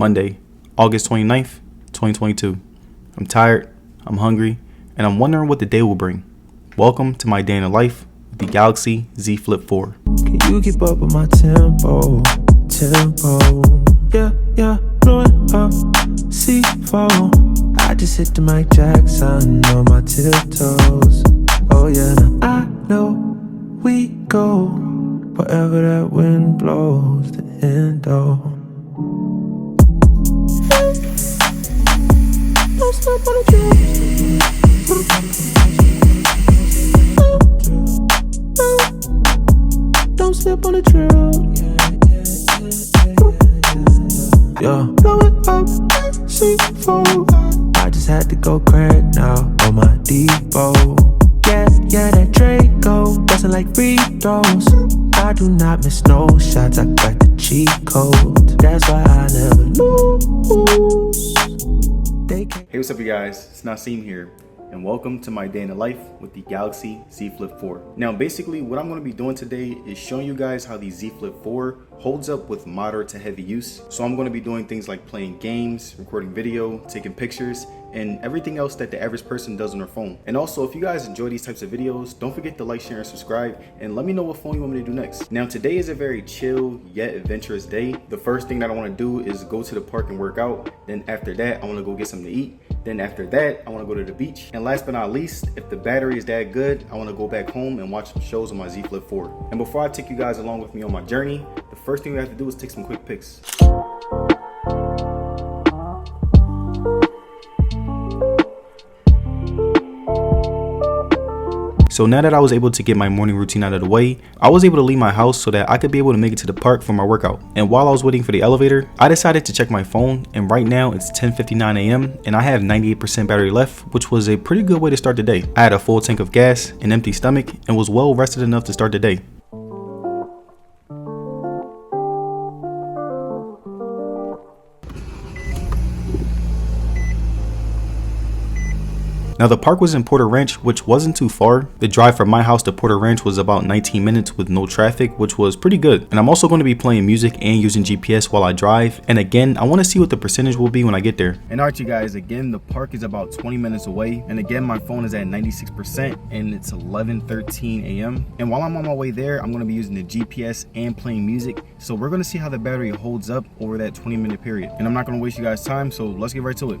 Monday, August 29th, 2022. I'm tired, I'm hungry, and I'm wondering what the day will bring. Welcome to my day in the life with the Galaxy Z Flip 4. Can you keep up with my tempo? Yeah, blowing up C4. I just hit the Mike Jackson on my tiptoes. Oh yeah, I know we go wherever that wind blows the endo. Don't step on the trail. Don't step on the trail. Yeah, blow it up, C4. I just had to go crack now on my Depot. Yeah, that Draco bustin' like free throws. I do not miss no shots, I got the cheat code. That's why I never lose. Hey, what's up you guys, it's Nasim here, and welcome to my day in the life with the Galaxy Z Flip 4. Now basically what I'm going to be doing today is showing you guys how the Z Flip 4 holds up with moderate to heavy use. So I'm going to be doing things like playing games, recording video, taking pictures, and everything else that the average person does on their phone. And also, if you guys enjoy these types of videos, don't forget to like, share, and subscribe, and let me know what phone you want me to do next. Now today is a very chill yet adventurous day. The first thing that I want to do is go to the park and work out. Then after that I want to go get something to eat. Then after that I want to go to the beach. And last but not least, if the battery is that good, I want to go back home and watch some shows on my Z Flip 4. And before I take you guys along with me on my journey, the first thing we have to do is take some quick pics. So now that I was able to get my morning routine out of the way, I was able to leave my house so that I could be able to make it to the park for my workout. And while I was waiting for the elevator, I decided to check my phone, and right now it's 10:59 a.m. and I have 98% battery left, which was a pretty good way to start the day. I had a full tank of gas, an empty stomach, and was well rested enough to start the day. Now the park was in Porter Ranch, which wasn't too far. The drive from my house to Porter Ranch was about 19 minutes with no traffic, which was pretty good. And I'm also going to be playing music and using GPS while I drive. And again, I want to see what the percentage will be when I get there. And alright you guys, again, the park is about 20 minutes away. And again, my phone is at 96% and it's 11:13 a.m. And while I'm on my way there, I'm going to be using the GPS and playing music. So we're going to see how the battery holds up over that 20-minute period. And I'm not going to waste you guys' time, so let's get right to it.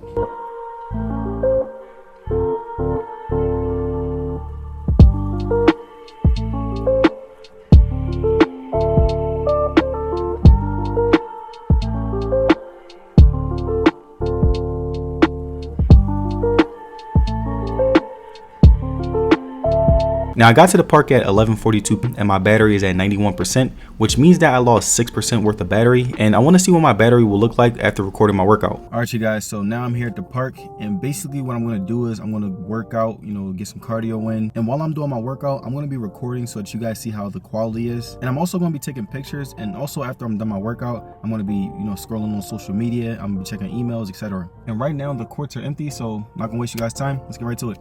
Now I got to the park at 11:42 and my battery is at 91%, which means that I lost 6% worth of battery, and I want to see what my battery will look like after recording my workout. Alright you guys, so now I'm here at the park, and basically what I'm going to do is I'm going to work out, get some cardio in, and while I'm doing my workout, I'm going to be recording so that you guys see how the quality is, and I'm also going to be taking pictures, and also after I'm done my workout, I'm going to be scrolling on social media, I'm going to be checking emails, etc. And right now the courts are empty, so I'm not going to waste you guys' time. Let's get right to it.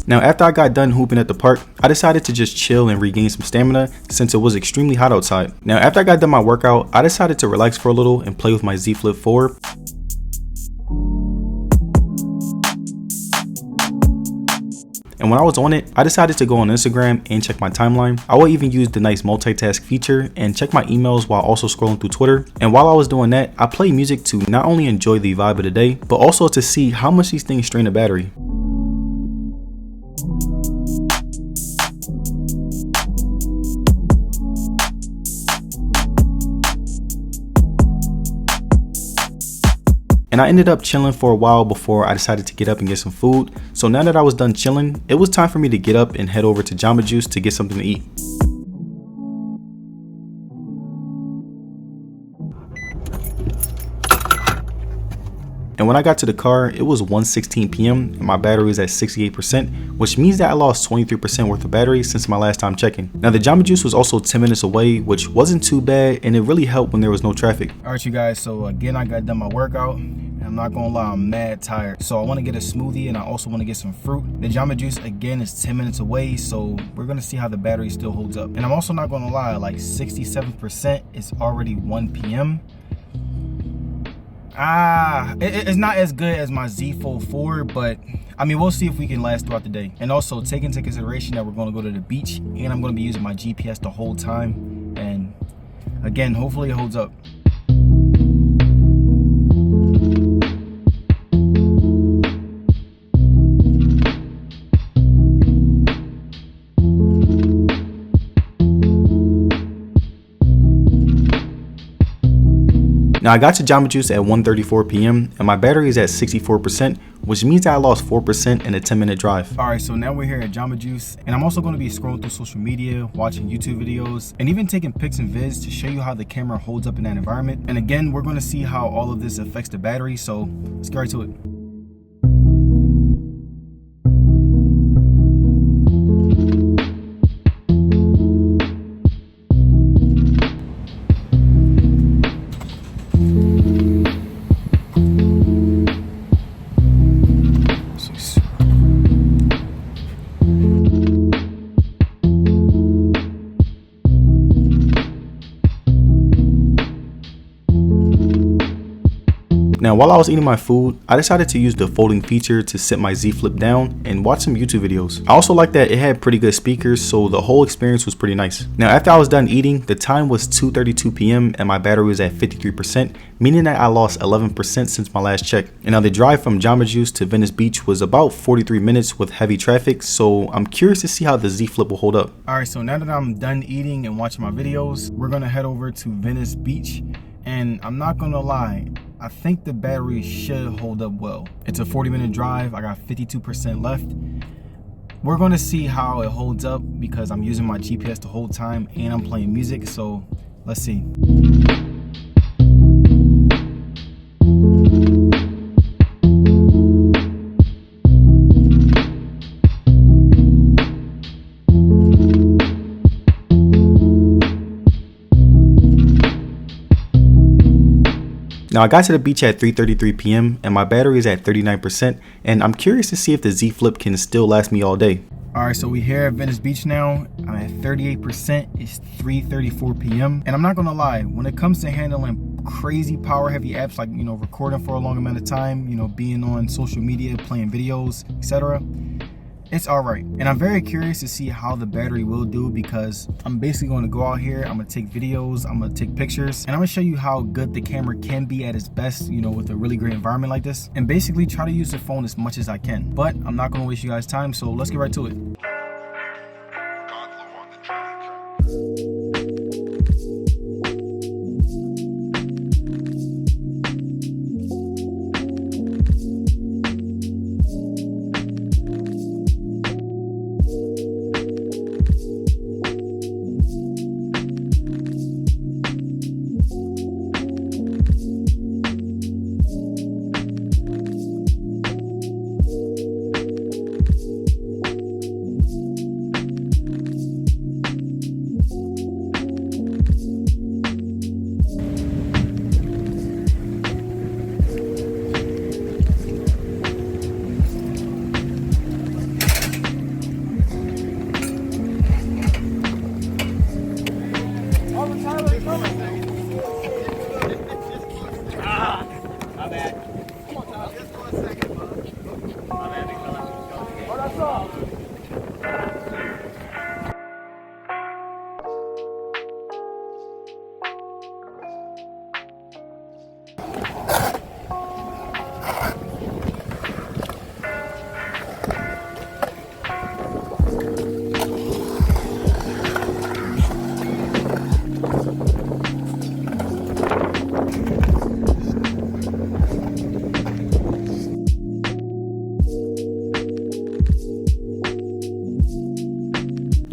Now after I got done hooping at the park, I decided to just chill and regain some stamina since it was extremely hot outside. Now after I got done my workout, I decided to relax for a little and play with my Z Flip 4. And when I was on it, I decided to go on Instagram and check my timeline. I will even use the nice multitask feature and check my emails while also scrolling through Twitter. And while I was doing that, I played music to not only enjoy the vibe of the day, but also to see how much these things strain a battery. And I ended up chilling for a while before I decided to get up and get some food. So now that I was done chilling, it was time for me to get up and head over to Jamba Juice to get something to eat. And when I got to the car, it was 1:16 p.m. and my battery was at 68%, which means that I lost 23% worth of battery since my last time checking. Now the Jamba Juice was also 10 minutes away, which wasn't too bad, and it really helped when there was no traffic. All right, you guys, so again, I got done my workout. I'm not gonna lie, I'm mad tired. So I wanna get a smoothie and I also wanna get some fruit. The Jamba Juice, again, is 10 minutes away, so we're gonna see how the battery still holds up. And I'm also not gonna lie, like 67%, it's already 1 p.m. It's not as good as my Z Fold 4, but I mean, we'll see if we can last throughout the day. And also take into consideration that we're gonna go to the beach and I'm gonna be using my GPS the whole time. And again, hopefully it holds up. Now I got to Jamba Juice at 1:34 p.m. and my battery is at 64%, which means that I lost 4% in a 10-minute drive. All right, so now we're here at Jamba Juice, and I'm also going to be scrolling through social media, watching YouTube videos, and even taking pics and vids to show you how the camera holds up in that environment. And again, we're going to see how all of this affects the battery, so let's get right to it. Now while I was eating my food, I decided to use the folding feature to sit my Z Flip down and watch some YouTube videos. I also liked that it had pretty good speakers, so the whole experience was pretty nice. Now after I was done eating, the time was 2:32 p.m. and my battery was at 53%, meaning that I lost 11% since my last check. And now the drive from Jamba Juice to Venice Beach was about 43 minutes with heavy traffic, so I'm curious to see how the Z Flip will hold up. Alright, so now that I'm done eating and watching my videos, we're gonna head over to Venice Beach. And I'm not gonna lie, I think the battery should hold up well. It's a 40-minute drive, I got 52% left. We're gonna see how it holds up because I'm using my GPS the whole time and I'm playing music, so let's see. Now I got to the beach at 3:33 p.m. and my battery is at 39%, and I'm curious to see if the Z Flip can still last me all day. Alright, so we're here at Venice Beach now. I'm at 38%, it's 3:34 p.m. And I'm not gonna lie, when it comes to handling crazy power heavy apps like, recording for a long amount of time, being on social media, playing videos, etc., it's all right. And I'm very curious to see how the battery will do because I'm basically going to go out here, I'm going to take videos, I'm going to take pictures, and I'm going to show you how good the camera can be at its best, with a really great environment like this, and basically try to use the phone as much as I can. But I'm not going to waste you guys time, so let's get right to it. My bad. Come on, Tyler. Just for a second, bud. My bad, big fella. Oh, that's all.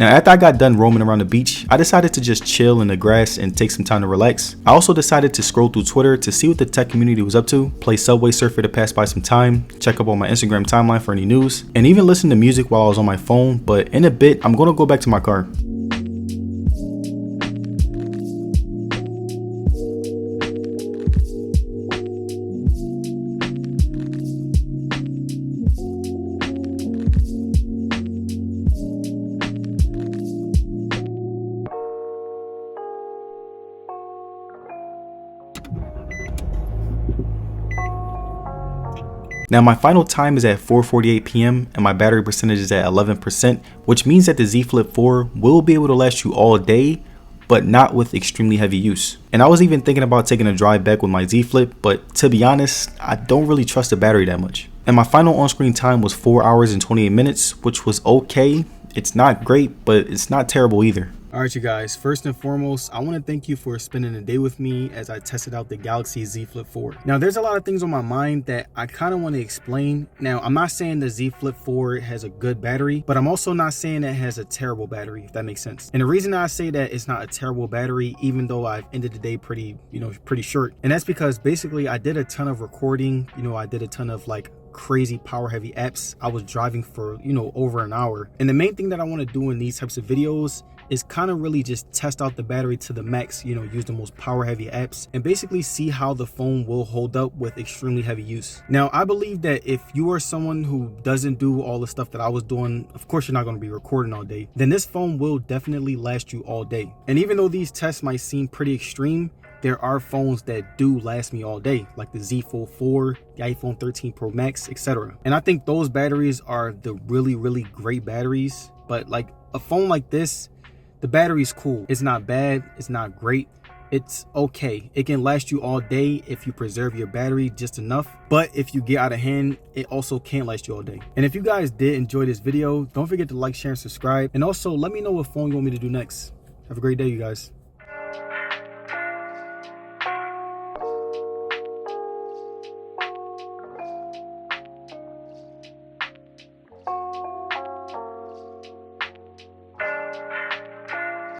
Now, after I got done roaming around the beach, I decided to just chill in the grass and take some time to relax. I also decided to scroll through Twitter to see what the tech community was up to, play Subway Surfer to pass by some time, check up on my Instagram timeline for any news, and even listen to music while I was on my phone. But in a bit, I'm gonna go back to my car. Now my final time is at 4:48 p.m. and my battery percentage is at 11%, which means that the Z Flip 4 will be able to last you all day, but not with extremely heavy use. And I was even thinking about taking a drive back with my Z Flip, but to be honest, I don't really trust the battery that much. And my final on-screen time was 4 hours and 28 minutes, which was okay. It's not great, but it's not terrible either. Alright you guys, first and foremost, I want to thank you for spending a day with me as I tested out the Galaxy Z Flip 4. Now there's a lot of things on my mind that I kind of want to explain. Now I'm not saying the Z Flip 4 has a good battery, but I'm also not saying that it has a terrible battery, if that makes sense. And the reason I say that it's not a terrible battery, even though I've ended the day pretty short, and that's because basically I did a ton of recording, I did a ton of like crazy power heavy apps. I was driving for over an hour, and the main thing that I want to do in these types of videos is kind of really just test out the battery to the max, use the most power heavy apps and basically see how the phone will hold up with extremely heavy use. Now I believe that if you are someone who doesn't do all the stuff that I was doing, of course you're not going to be recording all day, then this phone will definitely last you all day. And even though these tests might seem pretty extreme, there are phones that do last me all day, like the Z Fold 4, the iPhone 13 Pro Max, etc. And I think those batteries are the really great batteries. But like a phone like this, the battery's cool. It's not bad, it's not great, it's okay. It can last you all day if you preserve your battery just enough. But if you get out of hand, it also can't last you all day. And if you guys did enjoy this video, don't forget to like, share, and subscribe. And also let me know what phone you want me to do next. Have a great day, you guys.